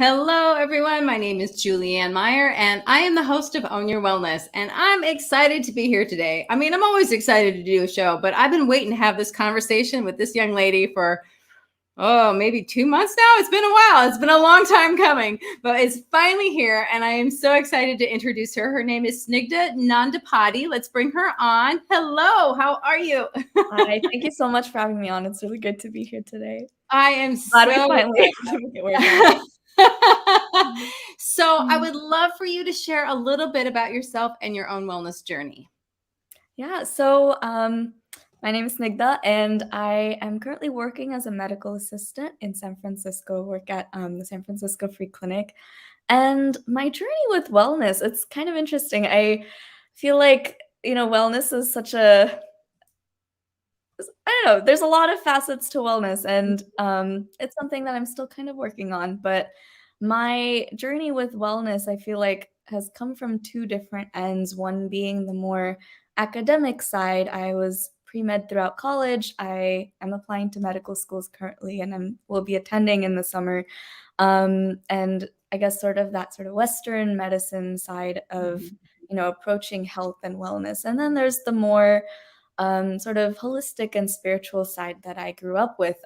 Hello, everyone. My name is Julianne Meyer, and I am the host of Own Your Wellness. And I'm excited to be here today. I mean, I'm always excited to do a show, but I've been waiting to have this conversation with this young lady for, maybe 2 months now. It's been a while. It's been a long time coming, but it's finally here. And I am so excited to introduce her. Her name is Snigdha Nandipati. Let's bring her on. Hello. How are you? Hi, thank you so much for having me on. It's really good to be here today. I am Glad we so finally get where we're going. So I would love for you to share a little bit about yourself and your own wellness journey. Yeah, so my name is Snigdha, and I am currently working as a medical assistant in San Francisco, work at the San Francisco Free Clinic. And my journey with wellness, it's kind of interesting. I feel like, wellness is such a, I don't know, there's a lot of facets to wellness, and it's something that I'm still kind of working on. But my journey with wellness, I feel like, has come from two different ends. One being the more academic side. I was pre-med throughout college. I am applying to medical schools currently, and will be attending in the summer. And I guess sort of that sort of Western medicine side of, approaching health and wellness. And then there's the more sort of holistic and spiritual side that I grew up with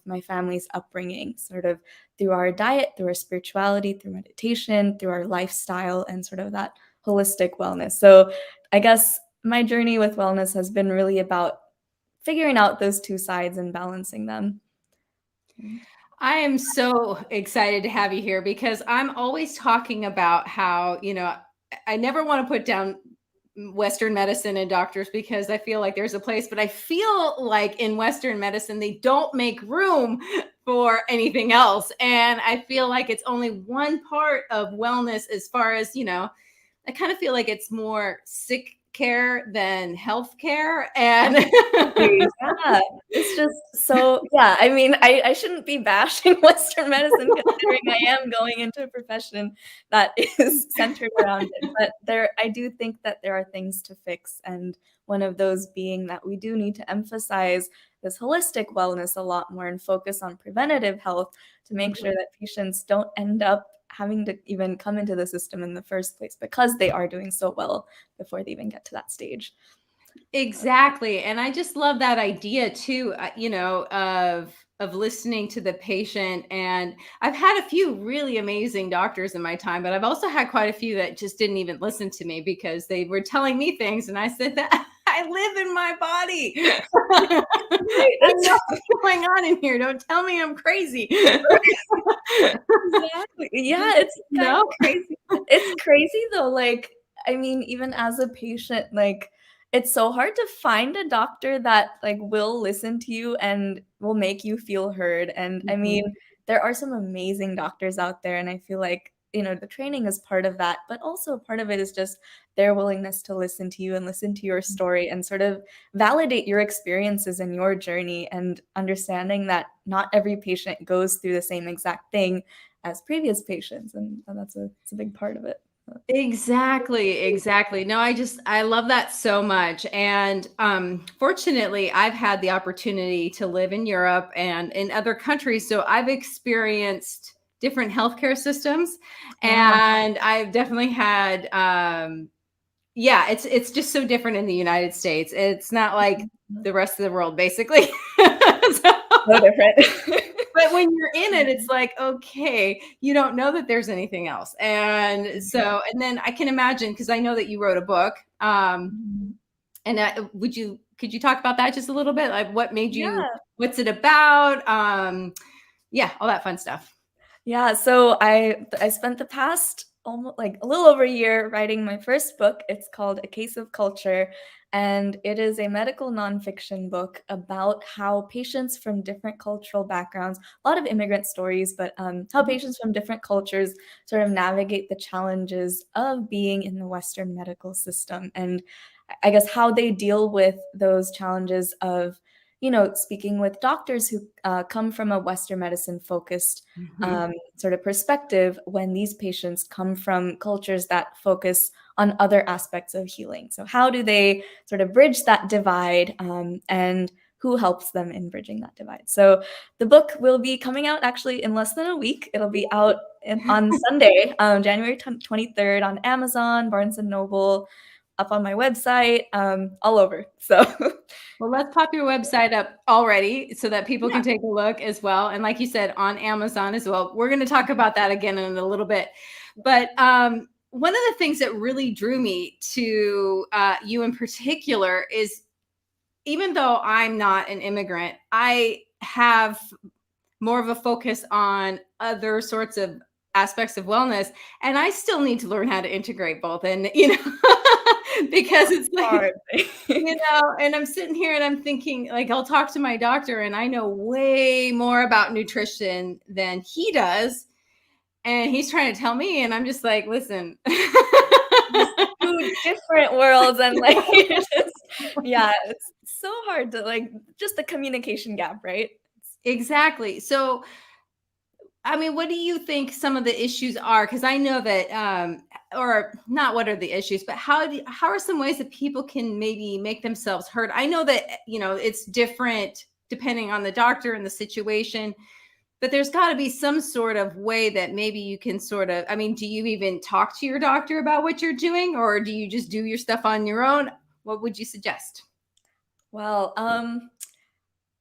my family's upbringing, sort of through our diet, through our spirituality, through meditation, through our lifestyle, and sort of that holistic wellness. So I guess my journey with wellness has been really about figuring out those two sides and balancing them. I am so excited to have you here because I'm always talking about how, I never want to put down Western medicine and doctors because I feel like there's a place, but I feel like in Western medicine, they don't make room for anything else. And I feel like it's only one part of wellness as far as, I kind of feel like it's more sick care than health care. And yeah, it's just so, yeah, I mean, I shouldn't be bashing Western medicine considering I am going into a profession that is centered around it. But I do think that there are things to fix. And one of those being that we do need to emphasize this holistic wellness a lot more and focus on preventative health to make sure that patients don't end up having to even come into the system in the first place because they are doing so well before they even get to that stage. Exactly. And I just love that idea too, of listening to the patient. And I've had a few really amazing doctors in my time, but I've also had quite a few that just didn't even listen to me because they were telling me things and I said that I live in my body. I know what's going on in here. Don't tell me I'm crazy. Exactly. Yeah, it's kind of crazy. It's crazy though. Like, I mean, even as a patient, like, it's so hard to find a doctor that like will listen to you and will make you feel heard. And I mean, there are some amazing doctors out there, and I feel like, the training is part of that, but also part of it is just their willingness to listen to you and listen to your story and sort of validate your experiences and your journey, and understanding that not every patient goes through the same exact thing as previous patients. And it's a big part of it. Exactly. No, I love that so much. And fortunately, I've had the opportunity to live in Europe and in other countries. So I've experienced different healthcare systems. And I've definitely had it's just so different in the United States. It's not like the rest of the world, basically. So different. But when you're in it, it's like, okay, you don't know that there's anything else. And so, and then I can imagine, because I know that you wrote a book. And could you talk about that just a little bit? Like what made you, what's it about? All that fun stuff. Yeah, so I spent the past almost like a little over a year writing my first book. It's called A Case of Culture, and it is a medical nonfiction book about how patients from different cultural backgrounds, a lot of immigrant stories, but how patients from different cultures sort of navigate the challenges of being in the Western medical system, and I guess how they deal with those challenges of speaking with doctors who come from a Western medicine focused sort of perspective when these patients come from cultures that focus on other aspects of healing. So how do they sort of bridge that divide, and who helps them in bridging that divide. So the book will be coming out actually in less than a week. It'll be out on Sunday, January 23rd on Amazon, Barnes & Noble, up on my website, all over. So Well, let's pop your website up already so that people yeah. can take a look as well. And like you said, on Amazon as well. We're going to talk about that again in a little bit. But one of the things that really drew me to you in particular is, even though I'm not an immigrant, I have more of a focus on other sorts of aspects of wellness, and I still need to learn how to integrate both. And because it's like, Hard. and I'm sitting here and I'm thinking, like, I'll talk to my doctor and I know way more about nutrition than he does, and he's trying to tell me, and I'm just like, listen. Two different worlds, and like yeah, it's so hard to like, just the communication gap, right? Exactly. So I mean, what do you think some of the issues are? Because I know that, or not what are the issues, but how are some ways that people can maybe make themselves heard? I know that, it's different depending on the doctor and the situation, but there's got to be some sort of way that maybe you can sort of, I mean, do you even talk to your doctor about what you're doing, or do you just do your stuff on your own? What would you suggest? Well,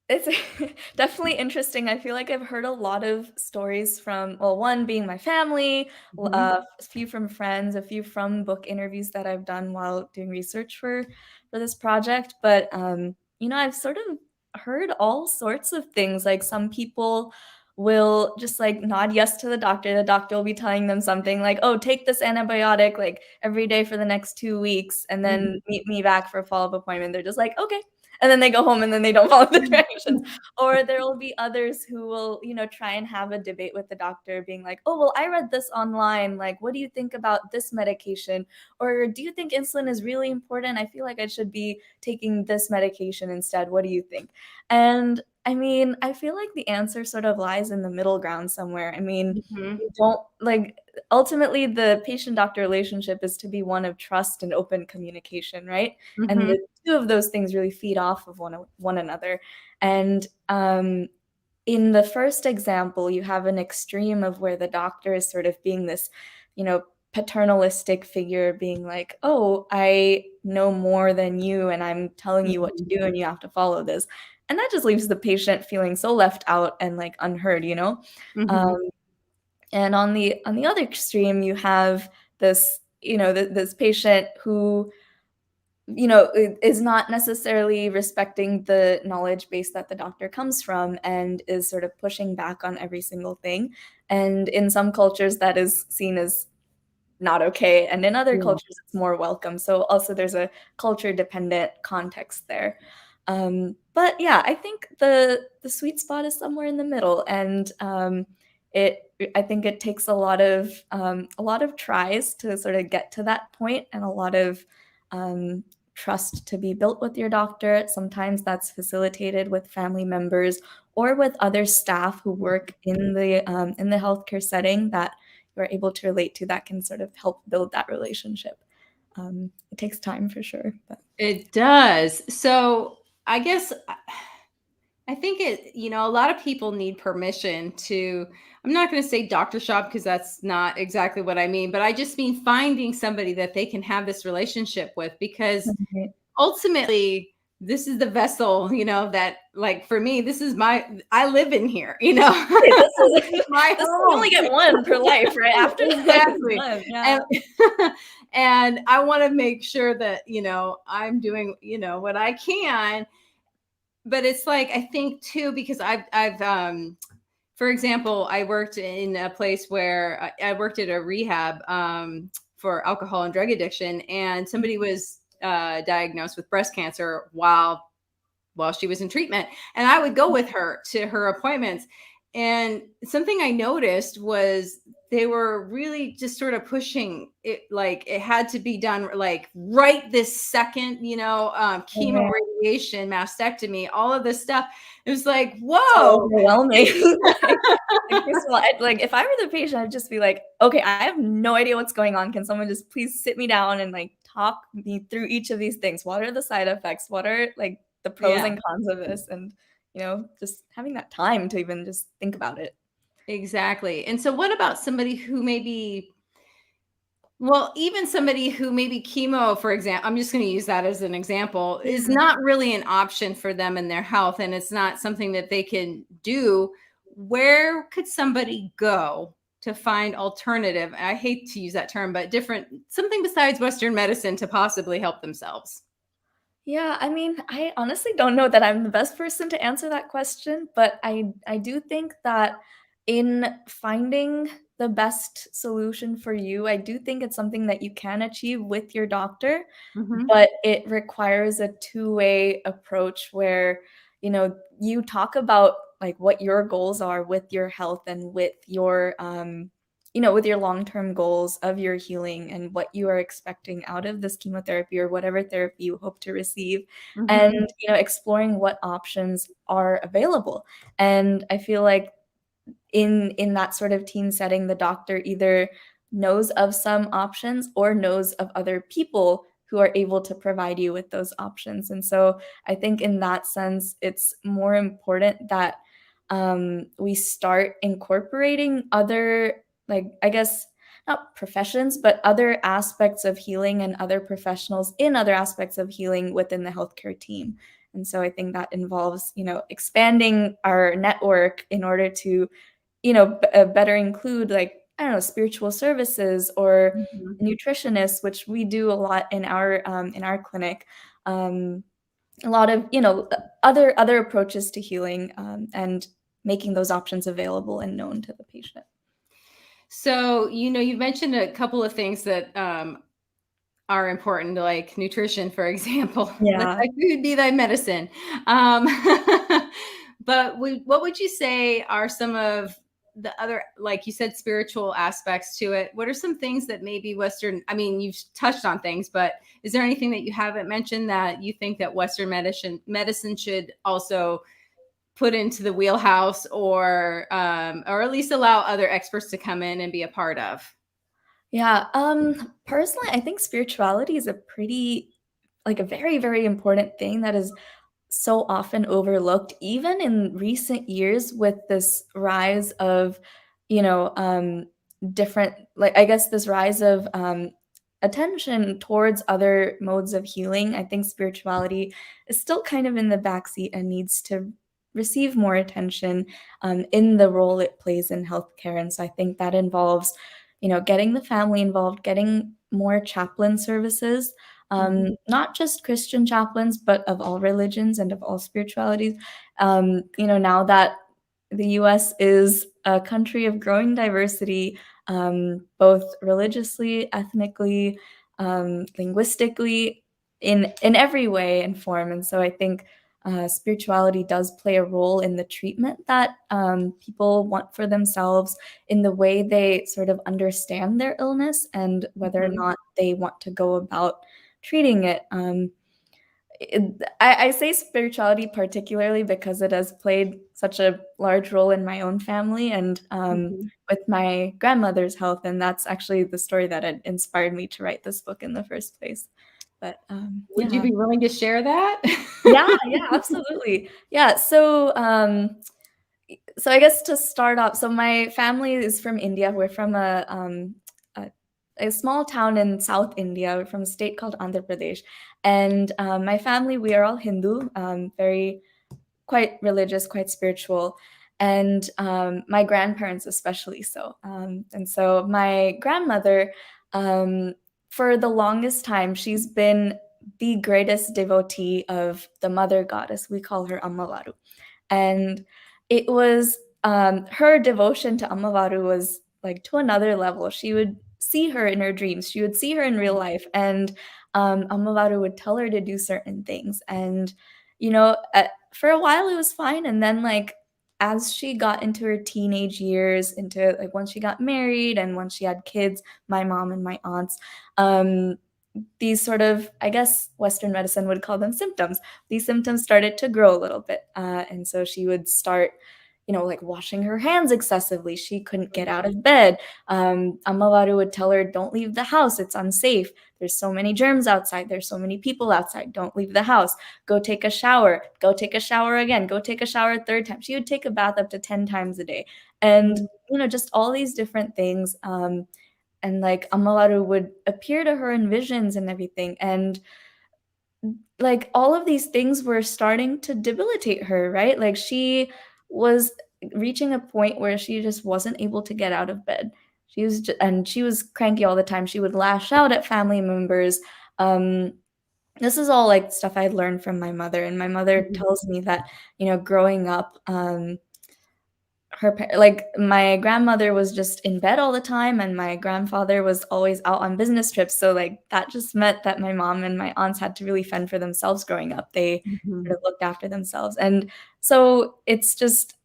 it's definitely interesting. I feel like I've heard a lot of stories from, well, one being my family, Mhm. a few from friends, a few from book interviews that I've done while doing research for this project. But I've sort of heard all sorts of things. Like some people will just like nod yes to the doctor. The doctor will be telling them something like, "Oh, take this antibiotic like every day for the next 2 weeks, and then meet me back for a follow-up appointment." They're just like, "Okay." And then they go home and then they don't follow the directions. Or there will be others who will, try and have a debate with the doctor, being like, "Oh, well, I read this online. Like, what do you think about this medication? Or do you think insulin is really important? I feel like I should be taking this medication instead. What do you think?" And I mean, I feel like the answer sort of lies in the middle ground somewhere. I mean, Mhm. you don't like, ultimately the patient doctor relationship is to be one of trust and open communication, right? And Mhm. the two of those things really feed off of one another. And in the first example, you have an extreme of where the doctor is sort of being this, paternalistic figure, being like, "Oh, I know more than you, and I'm telling you what to Mhm. do, and you have to follow this." And that just leaves the patient feeling so left out and like unheard. Mhm. Um, and on the other extreme, you have this, this patient who, is not necessarily respecting the knowledge base that the doctor comes from and is sort of pushing back on every single thing. And in some cultures, that is seen as not okay. And in other Yeah. cultures, it's more welcome. So also there's a culture dependent context there. But yeah, I think the sweet spot is somewhere in the middle. And it I think it takes a lot of tries to sort of get to that point, and a lot of um, trust to be built with your doctor. Sometimes that's facilitated with family members or with other staff who work in the healthcare setting that you're able to relate to, that can sort of help build that relationship. It takes time for sure. But. It does. So I guess I think a lot of people need permission to, I'm not going to say doctor shop because that's not exactly what I mean, but I just mean finding somebody that they can have this relationship with, because Right. ultimately this is the vessel, that, like, for me, I live in here, Right, this is this is my this you home. only get one per life, right? After that is Exactly. done. Yeah. And and I want to make sure that, I'm doing, what I can. But it's like, I think too, because I've for example, I worked in a place where I worked at a rehab for alcohol and drug addiction, and somebody was diagnosed with breast cancer while she was in treatment, and I would go with her to her appointments. And something I noticed was they were really just sort of pushing it, like it had to be done like right this second, chemo, Okay. radiation, mastectomy, all of this stuff. It was like, So whoa. overwhelming. First of all, like, if I were the patient, I'd just be like, "Okay, I have no idea what's going on. Can someone just please sit me down and, like, talk me through each of these things? What are the side effects? What are, like, the pros Yeah, and cons of this, and just having that time to even just think about it. exactly. And so what about somebody who maybe, well, even somebody who maybe chemo, for example, I'm just going to use that as an example, is Yeah. not really an option for them in their health, and it's not something that they can do. Where could somebody go to find alternative? I hate to use that term, but different, something besides Western medicine to possibly help themselves. Yeah, I mean, I honestly don't know that I'm the best person to answer that question, but I do think that in finding the best solution for you, I do think it's something that you can achieve with your doctor, Hmm. but it requires a two-way approach where, you talk about like what your goals are with your health and with your long-term goals of your healing and what you are expecting out of this chemotherapy or whatever therapy you hope to receive, and Hmm. exploring what options are available. And I feel like in that sort of team setting, the doctor either knows of some options or knows of other people who are able to provide you with those options. And so I think in that sense, it's more important that we start incorporating other, like, I guess, not professions, but other aspects of healing and other professionals in other aspects of healing within the healthcare team. And so I think that involves, expanding our network in order to better include, like, I don't know, spiritual services or Hmm. nutritionists, which we do a lot in our clinic. Um, a lot of other approaches to healing, and making those options available and known to the patient. So, you mentioned a couple of things that are important, like nutrition, for example. Let Yeah. thy food be thy medicine. Um, but what would you say are some of the other, like you said, spiritual aspects to it? What are some things that maybe Western, I mean, you've touched on things, but is there anything that you haven't mentioned that you think that Western medicine should also put into the wheelhouse, or at least allow other experts to come in and be a part of? Yeah, personally, I think spirituality is a very, very important thing that is so often overlooked, even in recent years with this rise of, you know, um, different, like, I guess, this rise of attention towards other modes of healing. I think spirituality is still kind of in the backseat and needs to receive more attention in the role it plays in healthcare. And so I think that involves, getting the family involved, getting more chaplain services, Mhm. not just Christian chaplains, but of all religions and of all spiritualities. Now that the US is a country of growing diversity, both religiously, ethnically, linguistically, in every way and form. And so I think spirituality does play a role in the treatment that people want for themselves, in the way they sort of understand their illness and whether or Mhm. not they want to go about treating it. I say spirituality particularly because it has played such a large role in my own family and Mhm. with my grandmother's health. And that's actually the story that had inspired me to write this book in the first place. But Would you yeah. be willing to share that? Yeah, yeah, absolutely. Yeah, so I guess to start off, so my family is from India. We're from a, a small town in South India. We're from a state called Andhra Pradesh, and my family, we are all Hindu, very quite religious, quite spiritual, and my grandparents especially so. And so my grandmother, um, for the longest time, she's been the greatest devotee of the mother goddess. We call her Ammavaru, and it was her devotion to Ammavaru was like to another level. She would see her in her dreams. She would see her in real life, and Ammavaru would tell her to do certain things. And for a while it was fine, and then like as she got into her teenage years, into like once she got married and once she had kids, my mom and my aunts, um, these sort of, I guess, Western medicine would call them symptoms. These symptoms started to grow a little bit. And so she would start, like washing her hands excessively. She couldn't get out of bed. Amavaru would tell her, don't leave the house. It's unsafe. There's so many germs outside. There's so many people outside. Don't leave the house. Go take a shower. Go take a shower again. Go take a shower a third time. She would take a bath up to 10 times a day. And, just all these different things. And like Amavaru would appear to her in visions and everything. And like all of these things were starting to debilitate her, right? Like she was reaching a point where she just wasn't able to get out of bed. She was cranky all the time. She would lash out at family members. This is all like stuff I learned from my mother, and my mother tells me that, growing up, my grandmother was just in bed all the time, and my grandfather was always out on business trips. So like that just meant that my mom and my aunts had to really fend for themselves growing up. They sort of looked after themselves. And so it's just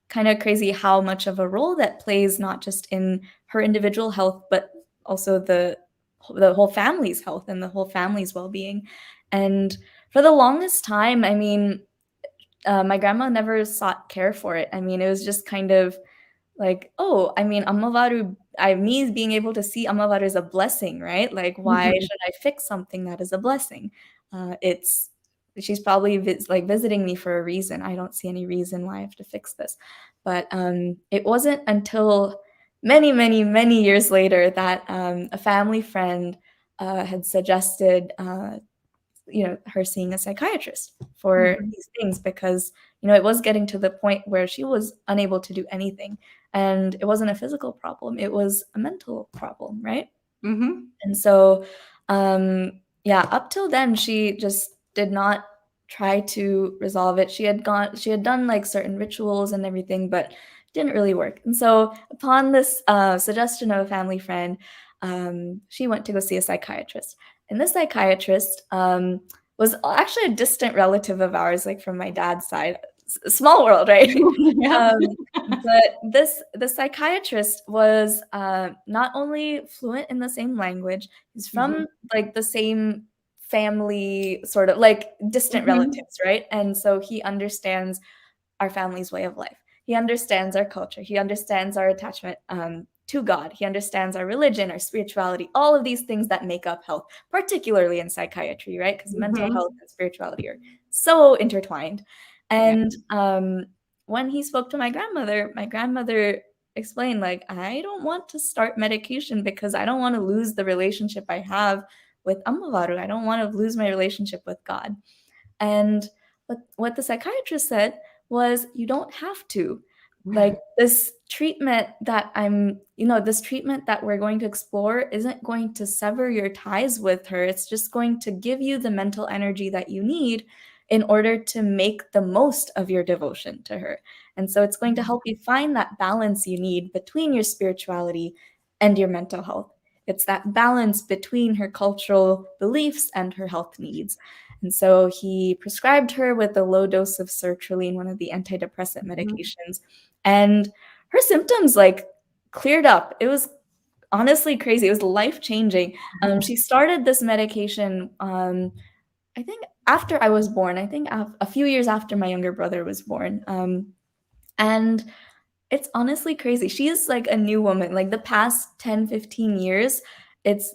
kind of crazy how much of a role that plays, not just in her individual health, but also the whole family's health and the whole family's well-being. And for the longest time, I mean, my grandma never sought care for it. I mean, it was just kind of like, oh, I mean, me being able to see Amavaru is a blessing, right? Like, why should I fix something that is a blessing? She's probably visiting me for a reason. I don't see any reason why I have to fix this. But it wasn't until many, many, many years later that a family friend had suggested her seeing a psychiatrist for these things, because it was getting to the point where she was unable to do anything, and it wasn't a physical problem, it was a mental problem, right? And so up till then she just did not try to resolve it. She had done like certain rituals and everything, but didn't really work. And so upon this suggestion of a family friend, she went to go see a psychiatrist. And this psychiatrist was actually a distant relative of ours, like from my dad's side. Small world, right? But the psychiatrist was not only fluent in the same language, he's from like the same family, sort of like distant relatives, right? And so he understands our family's way of life. He understands our culture. He understands our attachment to God. He understands our religion, our spirituality, all of these things that make up health, particularly in psychiatry, right? Because mental health and spirituality are so intertwined. And when he spoke to my grandmother explained, like, I don't want to start medication because I don't want to lose the relationship I have with Amavaru. I don't want to lose my relationship with God. And what the psychiatrist said was, you don't have to. Like, this treatment that this treatment that we're going to explore isn't going to sever your ties with her. It's just going to give you the mental energy that you need in order to make the most of your devotion to her. And so it's going to help you find that balance you need between your spirituality and your mental health. It's that balance between her cultural beliefs and her health needs. And so he prescribed her with a low dose of sertraline, one of the antidepressant medications, and her symptoms like cleared up. It was honestly crazy. It was life-changing. She started this medication, I think after I was born, I think a few years after my younger brother was born. And it's honestly crazy. She is like a new woman. Like the past 10, 15 years,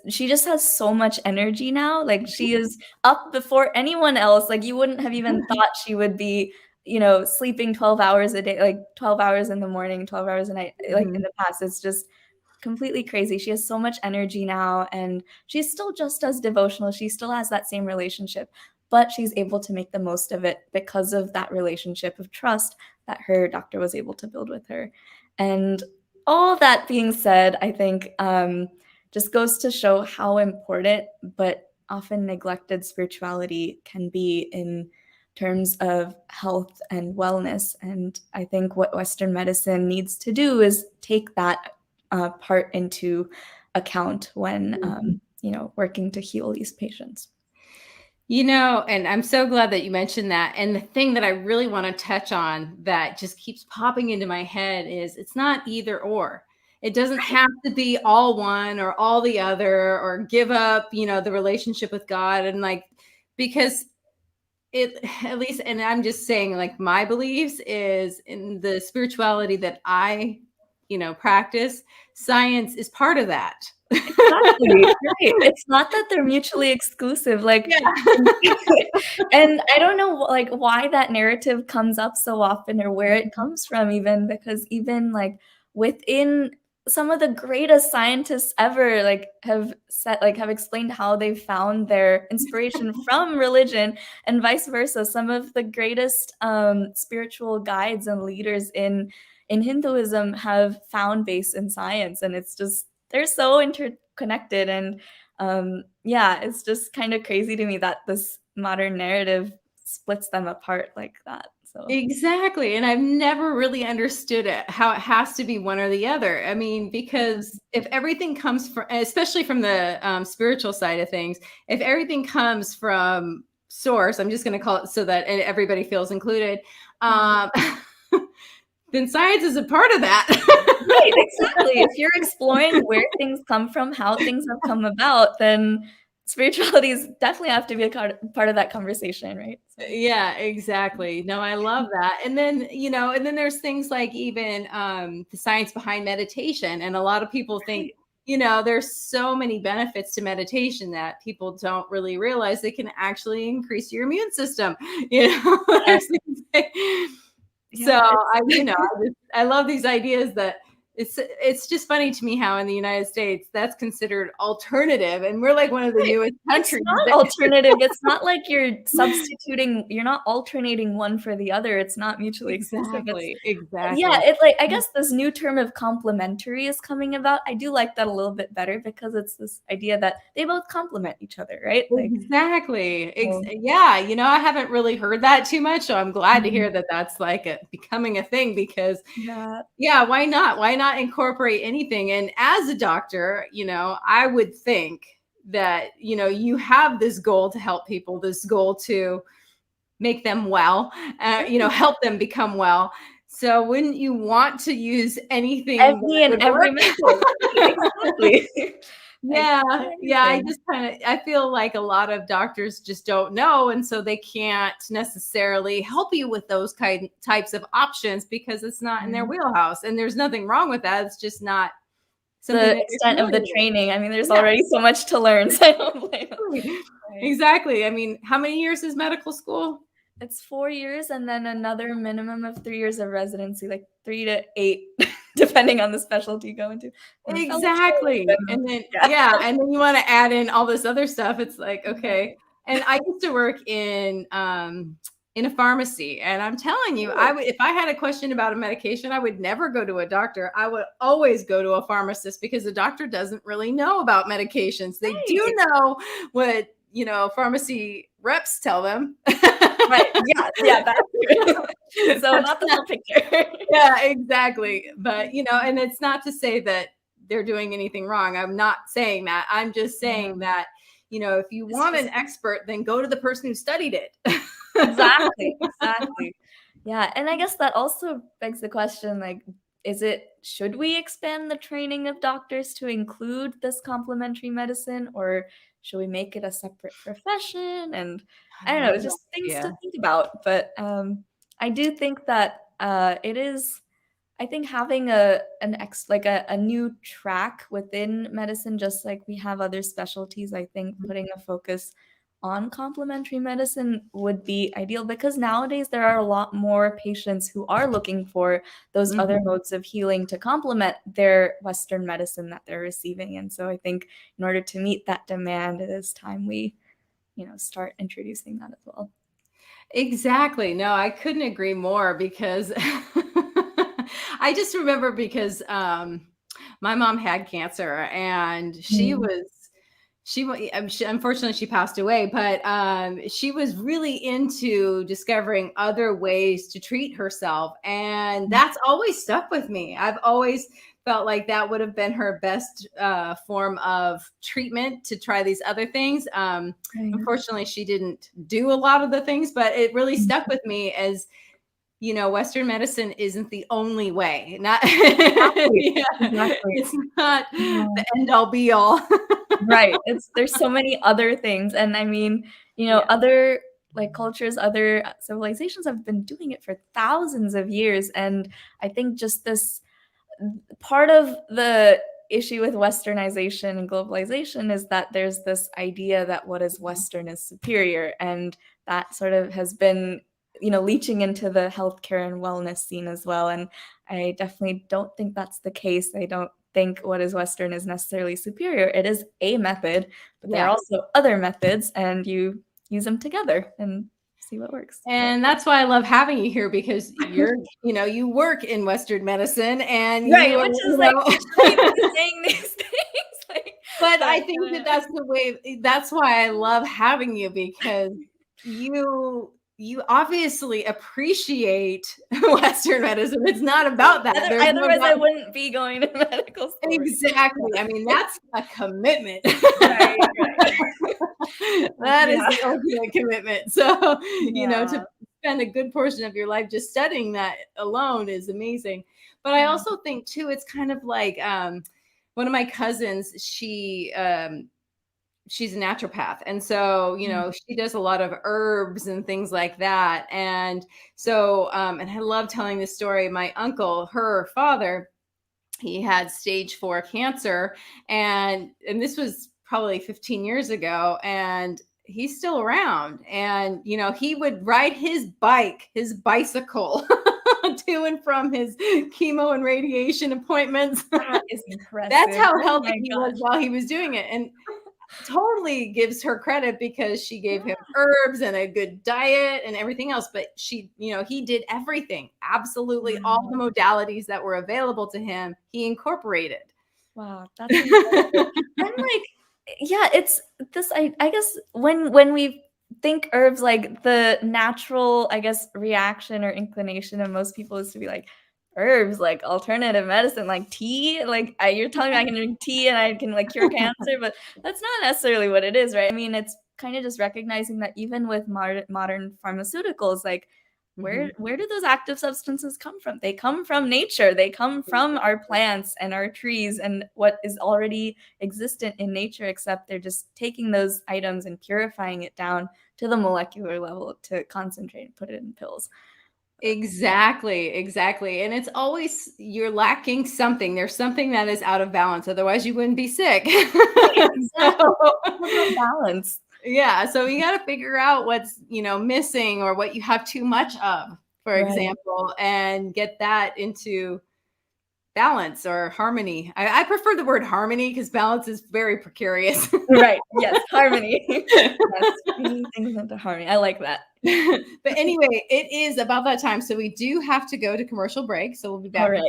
she just has so much energy now. Like she is up before anyone else. Like you wouldn't have even thought she would be, sleeping 12 hours a day, like 12 hours in the morning, 12 hours a night. Like in the past, it's just completely crazy. She has so much energy now, and she's still just as devotional. She still has that same relationship, but she's able to make the most of it because of that relationship of trust that her doctor was able to build with her. And all that being said, I think just goes to show how important but often neglected spirituality can be in terms of health and wellness. And I think what Western medicine needs to do is take that part into account when working to heal these patients. And I'm so glad that you mentioned that. And the thing that I really want to touch on that just keeps popping into my head is it's not either or. It doesn't have to be all one or all the other, or give up, the relationship with God. And because at least, and I'm just saying, like, my beliefs is in the spirituality that I, practice. Science is part of that. Exactly, right. It's not that they're mutually exclusive, like, Yeah. and I don't know, like, why that narrative comes up so often or where it comes from even, because even, like, within some of the greatest scientists ever, like, have explained how they found their inspiration from religion and vice versa. Some of the greatest, spiritual guides and leaders in Hinduism have found base in science, and it's just they're so interconnected. And yeah, it's just kind of crazy to me that this modern narrative splits them apart like that. So Exactly, and I've never really understood it, how it has to be one or the other. I mean, because if everything comes from, especially from the spiritual side of things, if everything comes from source, I'm just going to call it so that everybody feels included. Um, then science is a part of that. right, exactly. If you're exploring where things come from, how things have come about, then spirituality is definitely have to be a part of that conversation, right? So, Yeah, exactly. No, I love that. And then, and then there's things like even the science behind meditation. And a lot of people think, right. there's so many benefits to meditation that people don't really realize they can actually increase your immune system. Yeah, There's things so yeah, it's I love these ideas that it's just funny to me how in the United States that's considered alternative, and we're like one of the right. newest It's countries not that alternative. It's not like you're not alternating one for the other. It's not mutually exclusive. It's exactly, yeah, exactly. it's like I guess this new term of complementary is coming about. I do like that a little bit better because it's this idea that they both complement each other, right? Like, Exactly. so Yeah, I haven't really heard that too much, so I'm glad to mhm, hear that that's like becoming a thing because yeah, yeah, why not? Why not incorporate anything? And as a doctor, I would think that, you have this goal to help people, this goal to make them well, right. help them become well. So wouldn't you want to use anything that Any and would every work? method, right, exactly. Yeah, yeah, I Anything. just I feel like a lot of doctors just don't know, and so they can't necessarily help you with those types of options because it's not in their Mhm. wheelhouse, and there's nothing wrong with that. It's just not something The that you're extent of familiar the with. training, I mean, there's Yeah, already so much to learn, so I don't blame 'em. Right. exactly. I mean, how many years is medical school? It's 4 years and then another minimum of 3 years of residency, like 3 to 8, depending on the specialty you go into, and fellowship Exactly. and And then yeah. yeah, and then you wanna add in all this other stuff. It's like, okay. Right. And I used to work in a pharmacy, and I'm telling you, I Ooh, would if I had a question about a medication, I would never go to a doctor. I would always go to a pharmacist because the doctor doesn't really know about medications. They do right. know what, pharmacy reps tell them. Right, yeah, yeah, that's true. So That's not the full picture. yeah, exactly. But, and it's not to say that they're doing anything wrong. I'm not saying that. I'm just saying Yeah, that, if you it's want an just expert, then go to the person who studied it. exactly, exactly. Yeah, and I guess that also begs the question, like, should we expand the training of doctors to include this complementary medicine, or should we make it a separate profession? And I don't I know, have it's no just things to idea. think about, but, I do think that, it is I think having a new track within medicine, just like we have other specialties, I think putting a focus on complementary medicine would be ideal because nowadays there are a lot more patients who are looking for those other Mhm. modes of healing to complement their Western medicine that they're receiving. And so I think in order to meet that demand, it is time we, start introducing that as well. Exactly. No, I couldn't agree more because I just remember because my mom had cancer and Mm. unfortunately she passed away, but she was really into discovering other ways to treat herself, and that's always stuck with me. I've always felt like that would have been her best form of treatment, to try these other things. Right. Unfortunately she didn't do a lot of the things, but it really stuck with me as Western medicine isn't the only way. Not Exactly. yeah, Exactly. it's not Yeah. the end all be all. Right, there's so many other things, and I mean, Yeah. other like cultures, other civilizations have been doing it for thousands of years. And I think just this part of the issue with westernization and globalization is that there's this idea that what is Western is superior. And that sort of has been, leaching into the healthcare and wellness scene as well. And I definitely don't think that's the case. I don't think what is Western is necessarily superior. It is a method, but there are also other methods, and you use them together and see what works. And that's why I love having you here, because you work in Western medicine, and right, which is saying these things. But I think that's the way. That's why I love having you, because you obviously appreciate Western medicine. It's not about that. Otherwise, I wouldn't be going to medical school. Exactly. I mean, that's a commitment. Right. That is the ultimate commitment. So, to spend a good portion of your life just studying that alone is amazing. But I also think too, it's kind of like one of my cousins, she's a naturopath. And so, she does a lot of herbs and things like that. And so, and I love telling this story. My uncle, her father, he had stage 4 cancer, and this was probably 15 years ago, and he's still around. And, he would ride his bicycle to and from his chemo and radiation appointments. That is impressive. That's how healthy he was while he was doing it. And totally gives her credit, because she gave him herbs and a good diet and everything else. But he did everything, absolutely all the modalities that were available to him, he incorporated. Wow, that's incredible. And it's this, I guess when we think herbs, like the natural, I guess, reaction or inclination of most people is to be like, herbs, like alternative medicine, like tea, like you're telling me I can drink tea and I can cure cancer, but that's not necessarily what it is, right? I mean, it's kind of just recognizing that even with modern pharmaceuticals, where do those active substances come from? They come from nature. They come from our plants and our trees and what is already existent in nature, except they're just taking those items and purifying it down to the molecular level to concentrate and put it in pills. Exactly. And it's always, you're lacking something. There's something that is out of balance. Otherwise you wouldn't be sick. Exactly. Balance. Yeah. So you got to figure out what's, missing, or what you have too much of, for example, and get that into balance or harmony. I prefer the word harmony, because balance is very precarious. Right. Yes. Harmony. Yes. Bringing things into harmony. I like that. But anyway, it is about that time. So we do have to go to commercial break. So we'll be back. All right.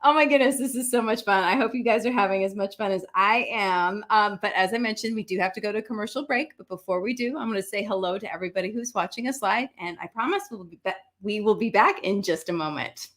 Oh my goodness, this is so much fun. I hope you guys are having as much fun as I am. But as I mentioned, we do have to go to commercial break. But before we do, I'm going to say hello to everybody who's watching us live. And I promise we will be back in just a moment.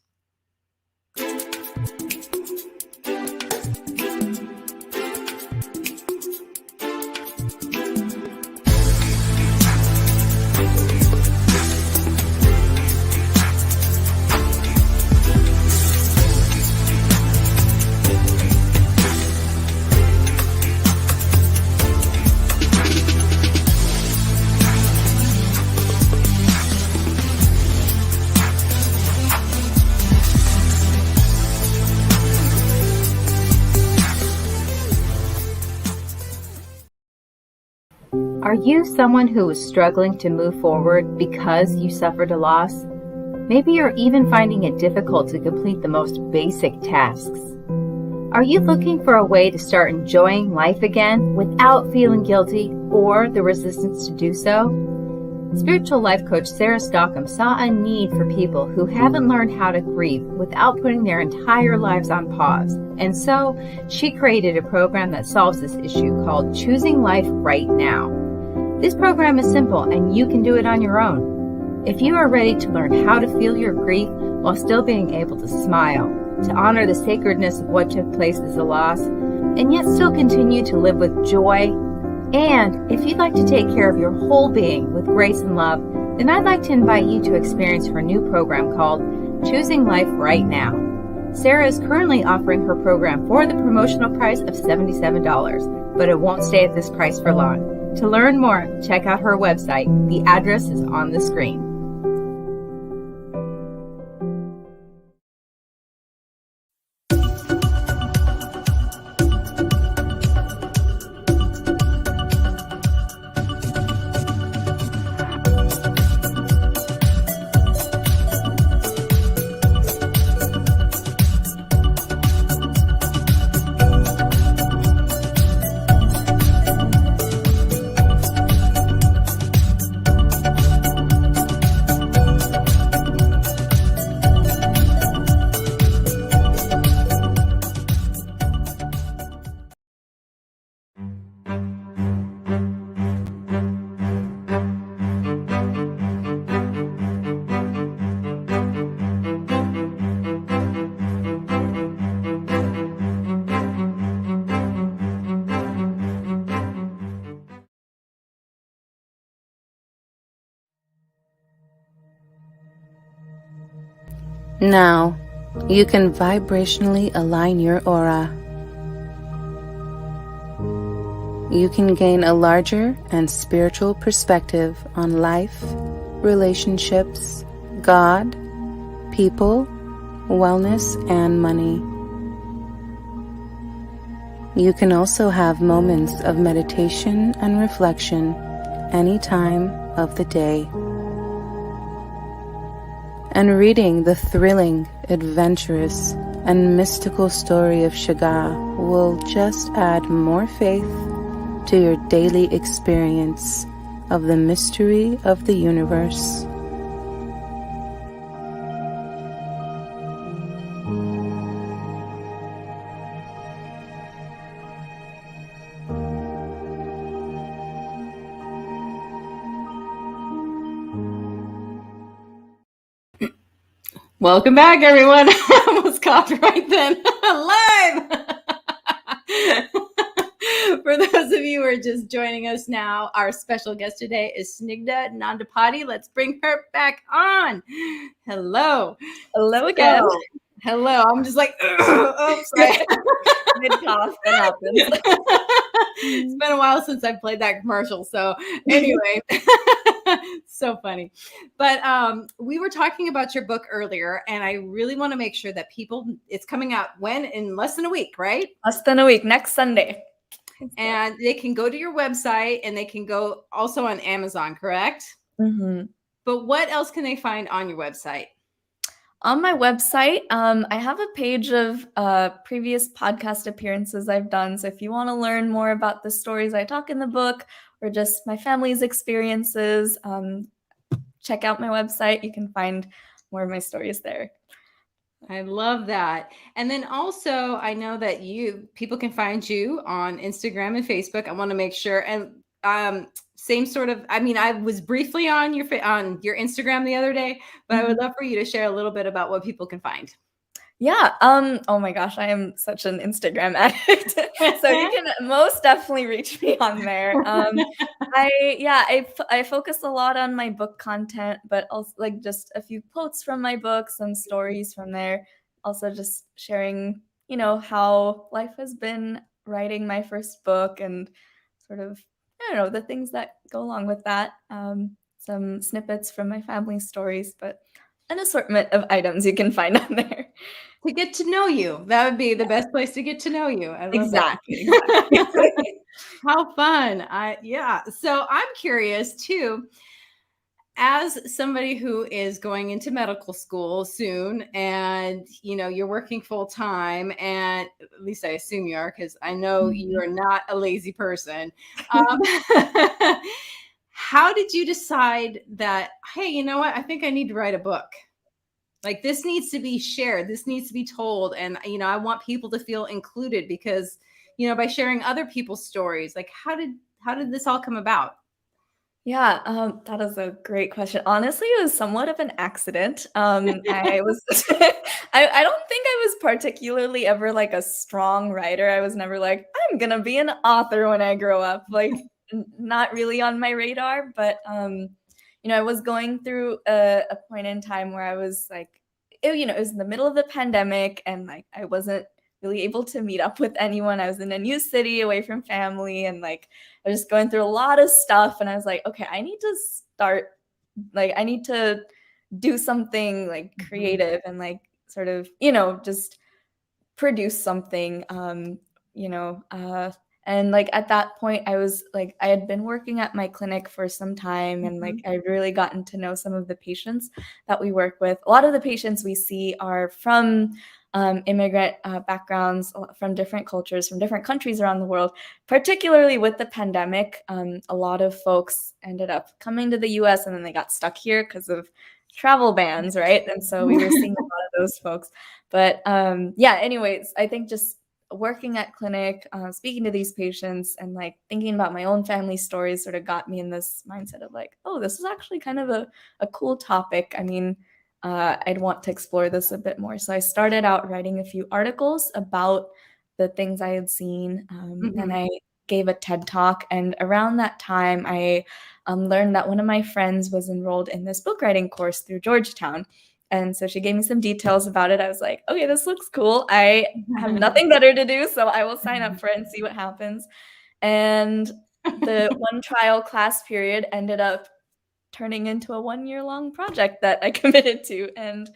Are you someone who is struggling to move forward because you suffered a loss? Maybe you're even finding it difficult to complete the most basic tasks. Are you looking for a way to start enjoying life again without feeling guilty or the resistance to do so? Spiritual life coach Sarah Stockham saw a need for people who haven't learned how to grieve without putting their entire lives on pause. And so she created a program that solves this issue called Choosing Life Right Now. This program is simple, and you can do it on your own. If you are ready to learn how to feel your grief while still being able to smile, to honor the sacredness of what took place as a loss, and yet still continue to live with joy, and if you'd like to take care of your whole being with grace and love, then I'd like to invite you to experience her new program called Choosing Life Right Now. Sarah is currently offering her program for the promotional price of $77, but it won't stay at this price for long. To learn more, check out her website. The address is on the screen. Now, you can vibrationally align your aura. You can gain a larger and spiritual perspective on life, relationships, God, people, wellness, and money. You can also have moments of meditation and reflection any time of the day. And reading the thrilling, adventurous, and mystical story of Shiga will just add more faith to your daily experience of the mystery of the universe. Welcome back, everyone. I almost coughed right then. Live! For those of you who are just joining us now, our special guest today is Snigdha Nandipati. Let's bring her back on. Hello. Hello again. Hello. I'm just like, oops. Mid-cough, that happens. It's been a while since I've played that commercial. So anyway, so funny. But we were talking about your book earlier, and I really want to make sure that it's coming out in less than a week, right? Less than a week, next Sunday. And they can go to your website, and they can go also on Amazon, correct? Mm-hmm. But what else can they find on your website? On my website, I have a page of previous podcast appearances I've done. So if you want to learn more about the stories I talk in the book or just my family's experiences, check out my website. You can find more of my stories there. I love that. And then also, I know that people can find you on Instagram and Facebook. I want to make sure. And same sort of, I was briefly on your Instagram the other day, but I would love for you to share a little bit about what people can find. Yeah. Oh my gosh, I am such an Instagram addict. So you can most definitely reach me on there. I focus a lot on my book content, but also like just a few quotes from my books and stories from there. Also just sharing, how life has been writing my first book and sort of, I don't know, the things that go along with that. Some snippets from my family stories, but an assortment of items you can find on there. To get to know you. That would be the best place to get to know you. I love Exactly. How fun. So I'm curious too, as somebody who is going into medical school soon, and you're working full time, and at least I assume you are, because I know you are not a lazy person. How did you decide that, hey, you know what? I think I need to write a book. Like, this needs to be shared. This needs to be told. And, I want people to feel included because, by sharing other people's stories, like how did this all come about? Yeah, that is a great question. Honestly, it was somewhat of an accident. I was, I don't think I was particularly ever like a strong writer. I was never like, I'm gonna be an author when I grow up. Like, not really on my radar. But I was going through a point in time where I was like, it was in the middle of the pandemic, and like I wasn't really able to meet up with anyone. I was in a new city away from family, and like I was just going through a lot of stuff, and I was like, okay, I need to start, like I need to do something like creative and like sort of, just produce something, and like at that point I was like, I had been working at my clinic for some time, and like I really gotten to know some of the patients that we work with. A lot of the patients we see are from immigrant backgrounds, from different cultures, from different countries around the world. Particularly with the pandemic, a lot of folks ended up coming to the US and then they got stuck here because of travel bans, right? And so we were seeing a lot of those folks. But anyways, I think just working at clinic, speaking to these patients and like thinking about my own family stories sort of got me in this mindset of like, oh, this is actually kind of a cool topic. I mean, I'd want to explore this a bit more. So I started out writing a few articles about the things I had seen, and I gave a TED Talk. And around that time, I learned that one of my friends was enrolled in this book writing course through Georgetown. And so she gave me some details about it. I was like, okay, this looks cool. I have nothing better to do, so I will sign up for it and see what happens. And the one trial class period ended up turning into a 1-year-long project that I committed to. And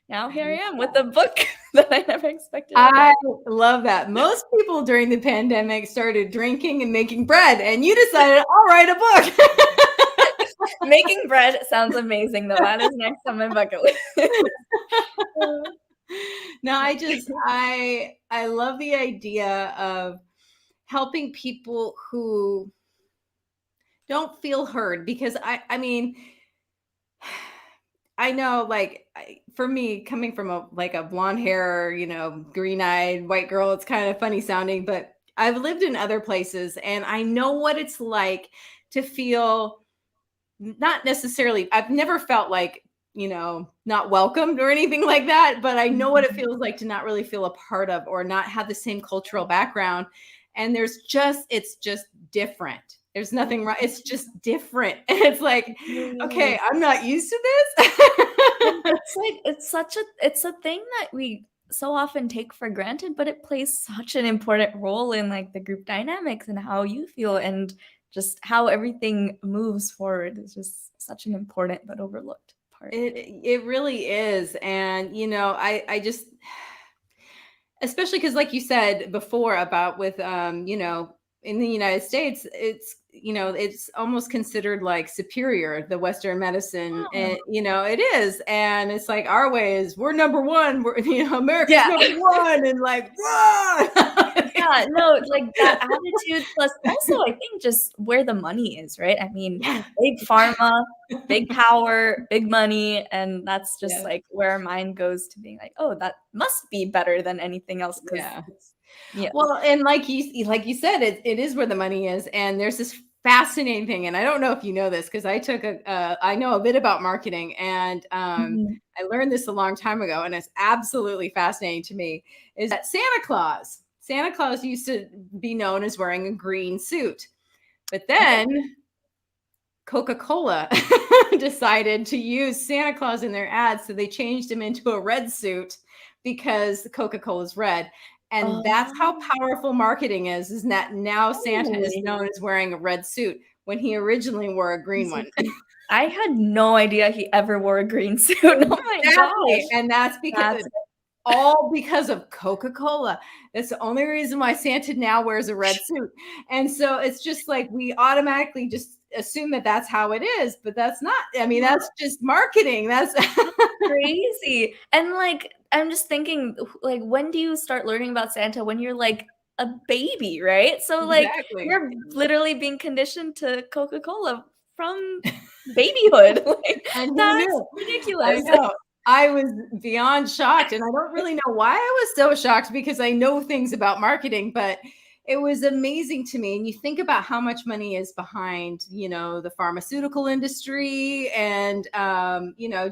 now here I am with a book that I never expected. I love that. Most people during the pandemic started drinking and making bread, and you decided, I'll write a book. Making bread sounds amazing, though. That is next on my bucket list. No, I love the idea of helping people who don't feel heard, because I mean, I know, like, for me, coming from a blonde hair, green-eyed white girl, it's kind of funny sounding, but I've lived in other places and I know what it's like to feel not necessarily, I've never felt like, not welcomed or anything like that, but I know what it feels like to not really feel a part of or not have the same cultural background. And it's just different. There's nothing wrong. It's just different. And it's like, okay, I'm not used to this. It's like, it's a thing that we so often take for granted, but it plays such an important role in like the group dynamics and how you feel and just how everything moves forward. Is just such an important but overlooked part. It really is. And, I just, especially because like you said before about with, in the United States, it's almost considered like superior, the Western medicine. And, it is. And it's like, our way is we're number one. We're, America's number one. And like, yeah, no, like that attitude. Plus also, I think just where the money is, right? I mean, big pharma, big power, big money. And that's just like where our mind goes to being like, oh, that must be better than anything else. Yeah. Well, and like you said, it is where the money is. And there's this fascinating thing. And I don't know if you know this, because I know a bit about marketing, and I learned this a long time ago, and it's absolutely fascinating to me, is that Santa Claus used to be known as wearing a green suit. But then Coca-Cola decided to use Santa Claus in their ads. So they changed him into a red suit because Coca-Cola is red. And that's how powerful marketing is that now Santa is known as wearing a red suit when he originally wore a green one. I had no idea he ever wore a green suit. Oh my gosh. And that's all because of Coca-Cola. That's the only reason why Santa now wears a red suit. And so it's just like we automatically just assume that that's how it is, but that's not. I mean, that's just marketing. That's crazy. And like, I'm just thinking, like, when do you start learning about Santa? When you're like a baby, right? So like you're literally being conditioned to Coca-Cola from babyhood. Like, and that's ridiculous. I know. I was beyond shocked, and I don't really know why I was so shocked, because I know things about marketing, but it was amazing to me. And you think about how much money is behind, the pharmaceutical industry and,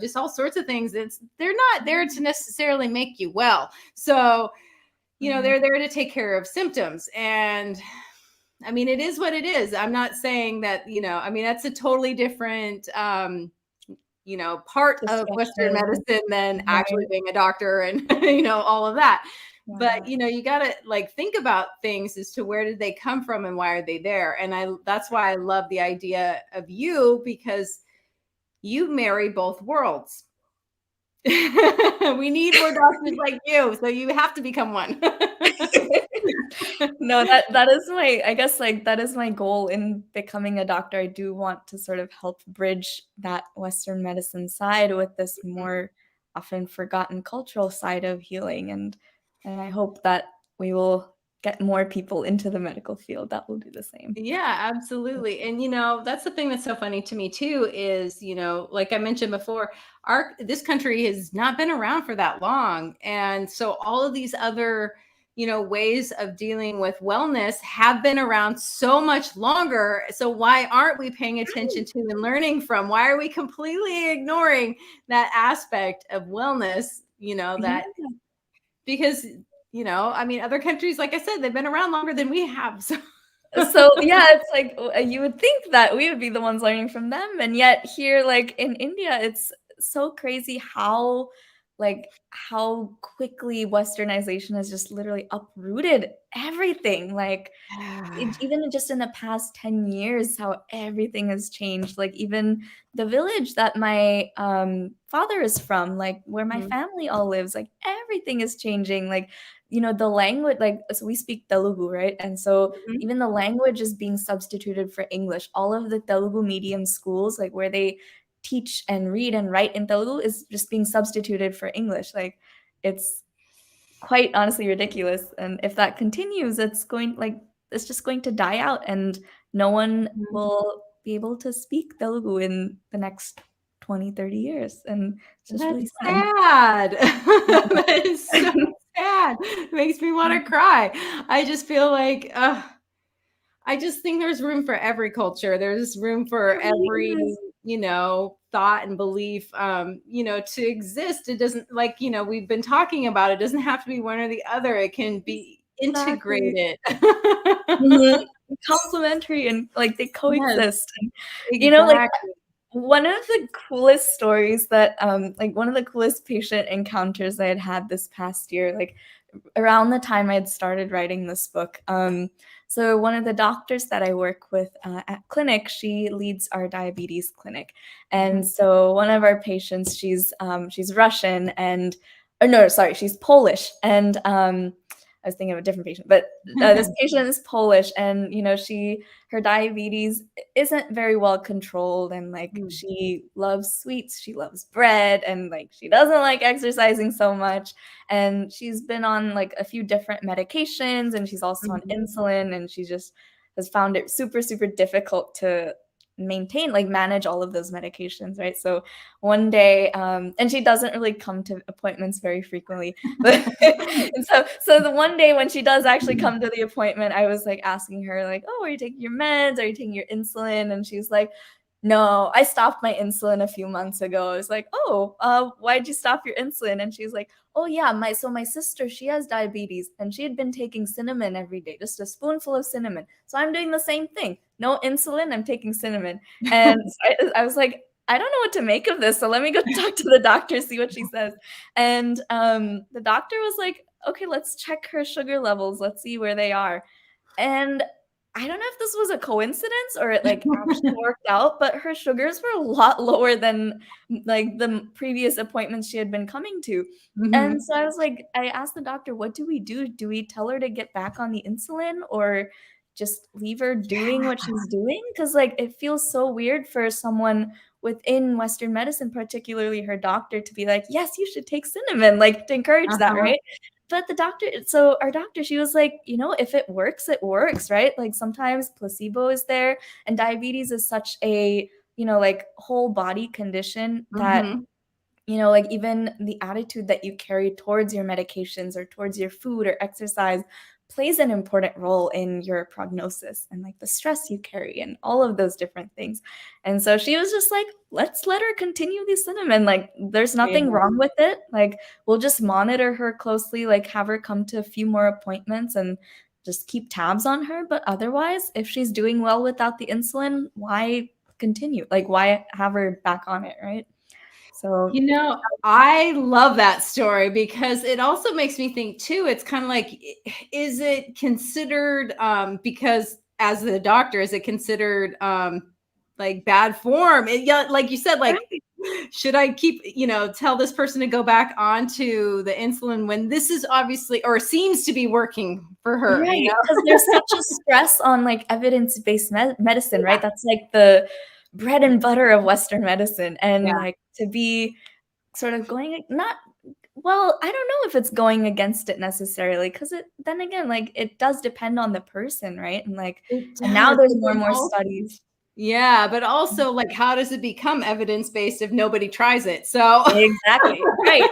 just all sorts of things. They're not there to necessarily make you well. So, they're there to take care of symptoms. And I mean, it is what it is. I'm not saying that, that's a totally different, part of Western medicine than actually being a doctor and, all of that. But you got to like think about things as to where did they come from and why are they there. And that's why I love the idea of you, because you marry both worlds. We need more doctors like you, so you have to become one. No, that is my, I guess, like, that is my goal in becoming a doctor. I do want to sort of help bridge that Western medicine side with this more often forgotten cultural side of healing, and I hope that we will get more people into the medical field that will do the same. Yeah, absolutely. And that's the thing that's so funny to me too is, like I mentioned before, this country has not been around for that long. And so all of these other, ways of dealing with wellness have been around so much longer. So why aren't we paying attention to and learning from? Why are we completely ignoring that aspect of wellness, that because, I mean, other countries, like I said, they've been around longer than we have. So yeah, it's like you would think that we would be the ones learning from them, and yet here, like in India, it's so crazy how quickly Westernization has just literally uprooted everything. Like even just in the past 10 years, how everything has changed. Like even the village that my father is from, like where my family all lives, like everything is changing. Like the language, like, so we speak Telugu, right? And so even the language is being substituted for English. All of the Telugu medium schools, like where they teach and read and write in Telugu, is just being substituted for English. Like it's quite honestly ridiculous. And if that continues, it's just going to die out, and no one will be able to speak Telugu in the next 20-30 years. And it's just really sad. That is so sad. It makes me want to cry. I just feel like I just think there's room for every culture. There's room for every, thought and belief, to exist. It doesn't, like, we've been talking about, it doesn't have to be one or the other. It can be integrated. Complementary, and like they coexist. Yes, and, like one of the coolest stories that like one of the coolest patient encounters I had this past year, like around the time I had started writing this book. So one of the doctors that I work with at clinic, she leads our diabetes clinic. And so one of our patients, she's Russian she's Polish. And I was thinking of a different patient, but this patient is Polish, and her diabetes isn't very well controlled, and like she loves sweets, she loves bread, and like she doesn't like exercising so much, and she's been on like a few different medications, and she's also on insulin, and she just has found it super, super difficult to manage all of those medications, right? So one day, and she doesn't really come to appointments very frequently, but and so the one day when she does actually come to the appointment, I was like asking her like, oh, are you taking your meds? Are you taking your insulin? And she's like, no, I stopped my insulin a few months ago. I was like, oh, why'd you stop your insulin? And she's like, oh yeah, my sister, she has diabetes, and she had been taking cinnamon every day, just a spoonful of cinnamon. So I'm doing the same thing. No insulin, I'm taking cinnamon. And I was like, I don't know what to make of this, so let me go talk to the doctor, see what she says. And the doctor was like, okay, let's check her sugar levels. Let's see where they are. And I don't know if this was a coincidence or it like actually worked out, but her sugars were a lot lower than like the previous appointments she had been coming to. And so I asked the doctor, what do we do? Do we tell her to get back on the insulin or just leave her doing what she's doing? Because like it feels so weird for someone within Western medicine, particularly her doctor, to be like, yes, you should take cinnamon, like to encourage that, right? But our doctor, she was like, if it works, right? Like sometimes placebo is there, and diabetes is such a, like whole body condition that, like even the attitude that you carry towards your medications or towards your food or exercise plays an important role in your prognosis and like the stress you carry and all of those different things. And so she was just like, let's let her continue the cinnamon. Like there's nothing wrong with it. Like we'll just monitor her closely, like have her come to a few more appointments and just keep tabs on her. But otherwise, if she's doing well without the insulin, why continue? Like why have her back on it, right? So I love that story because it also makes me think too, it's kind of like, is it considered, because as the doctor, is it considered like bad form? Yeah, like you said, like, should I keep, tell this person to go back onto the insulin when this is obviously, or seems to be working for her? Right, because there's such a stress on like evidence-based medicine, right? That's like the bread and butter of Western medicine, and like to be sort of going well, I don't know if it's going against it necessarily, because then again, like it does depend on the person, right? And like, and now there's more and more studies. Yeah, but also like, how does it become evidence-based if nobody tries it? So exactly, right.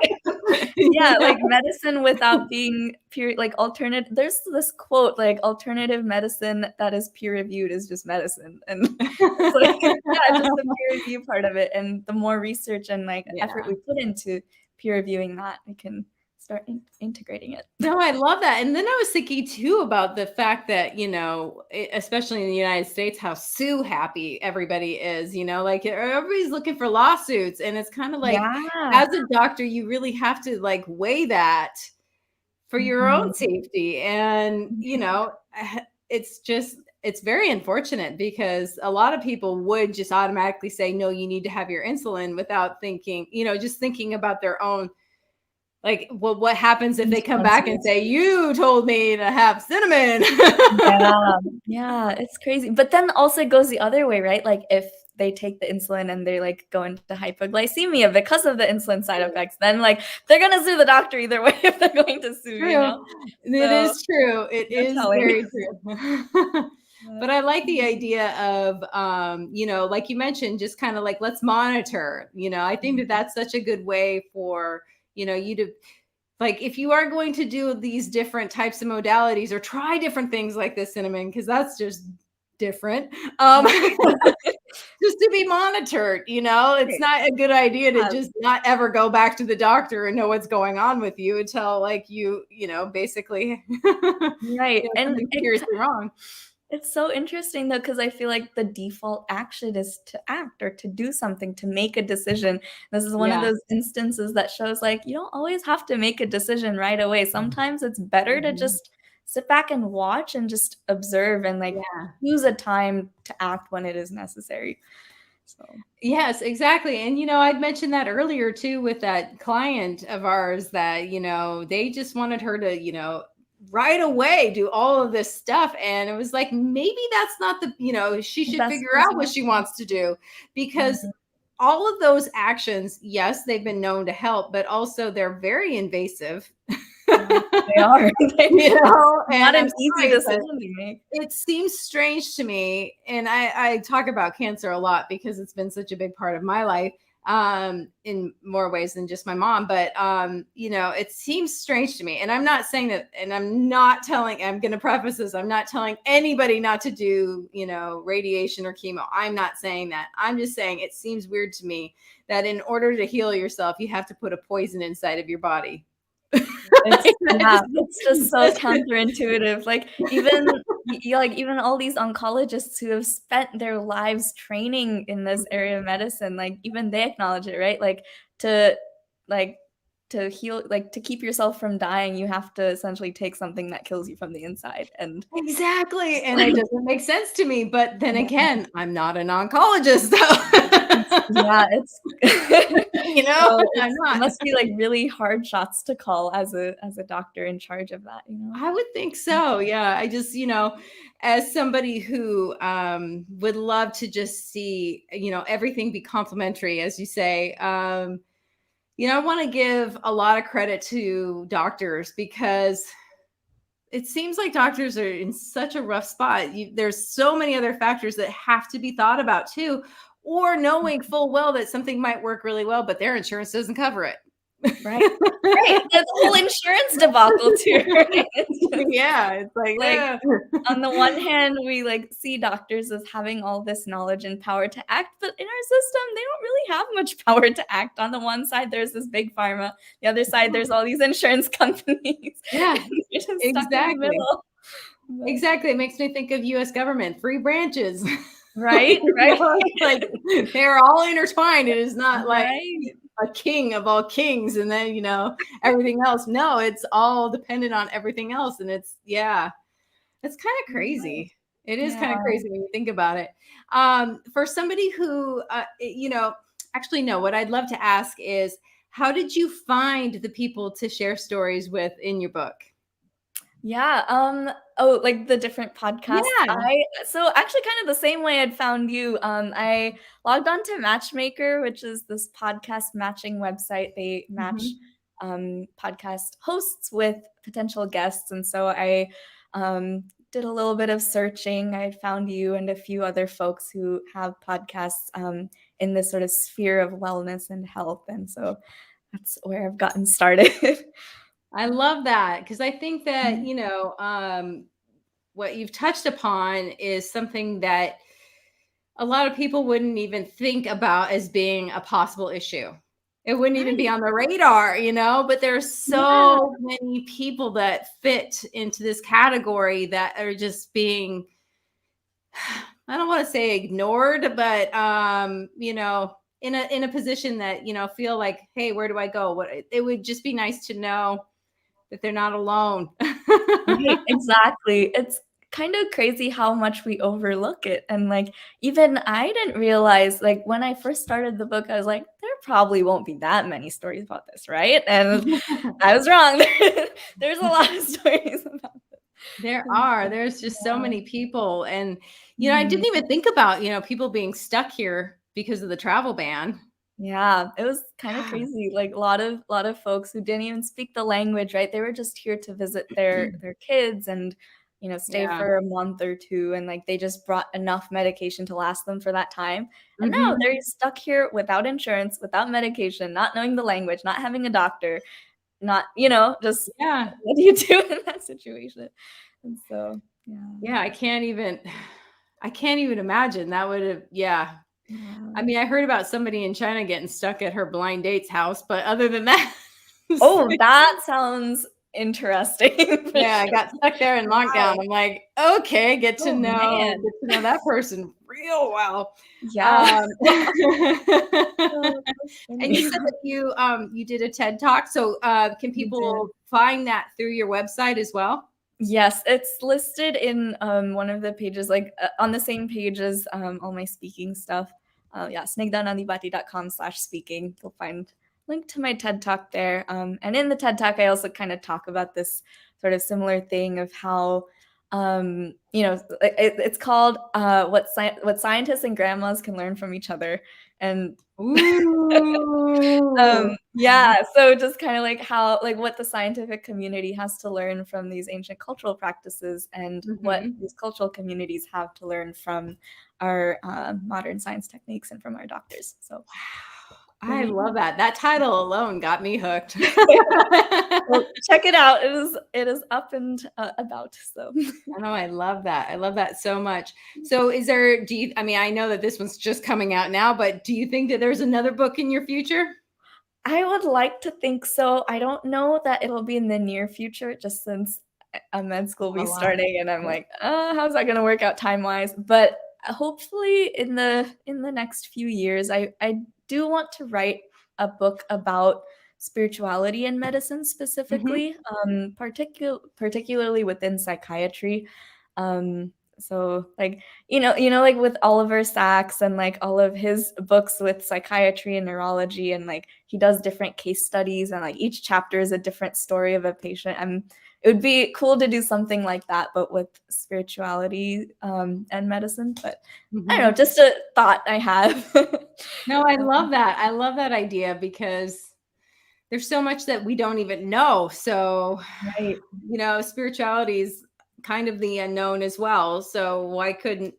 Yeah, like medicine without being peer, like alternative. There's this quote, like alternative medicine that is peer reviewed is just medicine, and it's like, just the peer review part of it, and the more research and like effort we put into peer reviewing that, we can start integrating it. No, I love that. And then I was thinking too about the fact that, especially in the United States, how sue happy everybody is, like everybody's looking for lawsuits. And it's kind of like, as a doctor, you really have to like weigh that for your own safety. And, it's very unfortunate because a lot of people would just automatically say, no, you need to have your insulin without thinking, just thinking about their own. Like, well, what happens if they come back and say, you told me to have cinnamon? Yeah, it's crazy. But then also it goes the other way, right? Like if they take the insulin and they like go into hypoglycemia because of the insulin side effects, then like they're going to sue the doctor either way if they're going to sue, It is true. It is very true. But I like the idea of, like you mentioned, just kind of like, let's monitor, I think that that's such a good way for, you to, like, if you are going to do these different types of modalities or try different things like this cinnamon, because that's just different, just to be monitored, it's not a good idea to just not ever go back to the doctor and know what's going on with you until like you basically right. And seriously wrong. It's so interesting though, because I feel like the default action is to act or to do something, to make a decision. This is one of those instances that shows like you don't always have to make a decision right away. Sometimes it's better to just sit back and watch and just observe and like use a time to act when it is necessary. So. Yes, exactly. And, I'd mentioned that earlier too, with that client of ours that, they just wanted her to, right away do all of this stuff. And it was like, maybe that's not the, she should figure out what she wants to do, because all of those actions, yes, they've been known to help, but also they're very invasive. They are. Not an easy decision to make. It seems strange to me. And I talk about cancer a lot because it's been such a big part of my life. In more ways than just my mom, but it seems strange to me. And I'm not saying that, and I'm going to preface this, I'm not telling anybody not to do, radiation or chemo. I'm not saying that. I'm just saying it seems weird to me that in order to heal yourself, you have to put a poison inside of your body. It's just so counterintuitive. Like even all these oncologists who have spent their lives training in this area of medicine, like even they acknowledge it, right? Like to heal, like to keep yourself from dying, you have to essentially take something that kills you from the inside. And exactly, and it doesn't make sense to me. But then again, I'm not an oncologist, so it's I'm not. It must be like really hard shots to call as a doctor in charge of that. I would think so. Yeah, I just as somebody who would love to just see everything be complementary, as you say. I want to give a lot of credit to doctors because it seems like doctors are in such a rough spot. There's so many other factors that have to be thought about too, or knowing full well that something might work really well, but their insurance doesn't cover it. Right. That's the whole insurance debacle too. Right? It's like on the one hand, we like see doctors as having all this knowledge and power to act, but in our system, they don't really have much power to act. On the one side, there's this big pharma. The other side, there's all these insurance companies. Yeah, exactly. Exactly. It makes me think of U.S. government, 3 branches. Right, right. Like they're all intertwined. It is not like Right. a king of all kings and then everything else. No, it's all dependent on everything else. And it's kind of crazy. It is kind of Yeah. crazy when you think about it. For somebody who actually no, what I'd love to ask is, how did you find the people to share stories with in your book? Yeah, oh, like the different podcasts. Yeah. So actually kind of the same way I'd found you. I logged on to Matchmaker, which is this podcast matching website. They match Mhm. podcast hosts with potential guests, and so I did a little bit of searching. I found you and a few other folks who have podcasts in this sort of sphere of wellness and health, and so that's where I've gotten started. I love that because I think that, Mhm. what you've touched upon is something that a lot of people wouldn't even think about as being a possible issue. It wouldn't even be Right. on the radar, but there's Yeah. so many people that fit into this category that are just being, I don't want to say ignored, but in a position that, feel like, hey, where do I go? It would just be nice to know that they're not alone. Right, exactly. It's kind of crazy how much we overlook it, and, like, even I didn't realize, like, when I first started the book, I was like, "There probably won't be that many stories about this, right?" And I was wrong. There's a lot of stories about this. There's just so Yeah. many people. And, I Mhm. didn't even think about, people being stuck here because of the travel ban. Yeah, it was kinda Yeah. crazy, like, a lot of folks who didn't even speak the language, right? They were just here to visit their kids and, stay Yeah. for a month or 2, and, like, they just brought enough medication to last them for that time, and now Mhm. they're stuck here without insurance, without medication, not knowing the language, not having a doctor, not just Yeah. what do you do in that situation? And so, yeah. Yeah, I can't even imagine. That would have yeah. Yeah. I mean, I heard about somebody in China getting stuck at her blind date's house, but other than that, Oh, that sounds interesting for yeah, I sure. got stuck there in lockdown. Wow. I'm like, okay, Oh, man. get to know that person real well. Yeah. Um, Oh, that's and you funny. said that you did a TED Talk. So can We did. people find that through your website as well? Yes, it's listed in, one of the pages, like, on the same page as, all my speaking stuff. Yeah, snigdhanandipati.com/speaking. You'll find link to my TED Talk there, and in the TED Talk, I also kinda talk about this sort of similar thing of how, it's called, what scientists and grandmas can learn from each other, and Ooh. yeah, so just kinda like how like what the scientific community has to learn from these ancient cultural practices and what Mhm. these cultural communities have to learn from our, modern science techniques and from our doctors, so I really love that. That title alone got me hooked. well, check it out, it is up and, about, so I know, I love that. I love that so much. So I mean, I know that this one's just coming out now, but do you think that there's another book in your future? I would like to think so. I don't know that it'll be in the near future just since a med school will A be lot. starting and I'm Yeah. like, how's that gonna work out time-wise?" But hopefully in the next few years, I do want to write a book about spirituality in medicine Mhm. specifically, particularly within psychiatry. So, like, like with Oliver Sacks and like all of his books with psychiatry and neurology, and like he does different case studies, and like each chapter is a different story of a patient. It would be cool to do something like that, but with spirituality and medicine. But I don't know, Mhm. just a thought I have. No, I love that. I love that idea because there's so much that we don't even know. So, Right. spirituality is kind of the unknown as well. So why couldn't,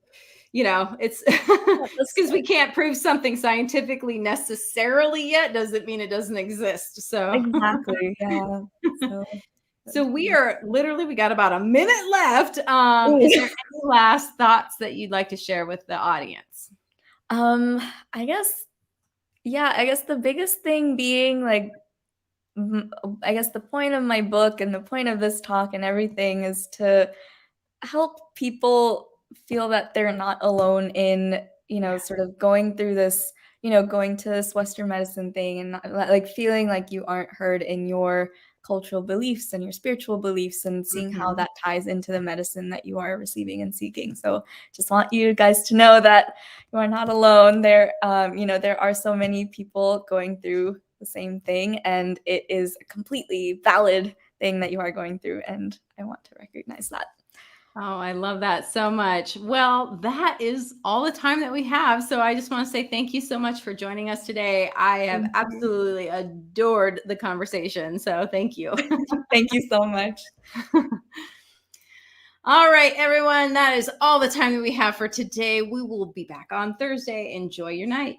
it's Yeah, just because we can't prove something scientifically necessarily yet doesn't mean it doesn't exist. So, exactly. Yeah. So so that'd be we got about a minute left. Ooh. Is there any last thoughts that you'd like to share with the audience? Um, I guess, yeah, I guess the biggest thing being like I guess the point of my book and the point of this talk and everything is to help people feel that they're not alone in, sort of going through this, going to this Western medicine thing and not, like feeling like you aren't heard in your cultural beliefs and your spiritual beliefs, and seeing how that ties into the medicine that you are receiving and seeking. So just want you guys to know that you are not alone. There, there are so many people going through the same thing, and it is a completely valid thing that you are going through, and I want to recognize that. Oh, I love that so much. Well, that is all the time that we have. So I just want to say thank you so much for joining us today. I have absolutely adored the conversation. So thank you. Thank you so much. All right, everyone. That is all the time that we have for today. We will be back on Thursday. Enjoy your night.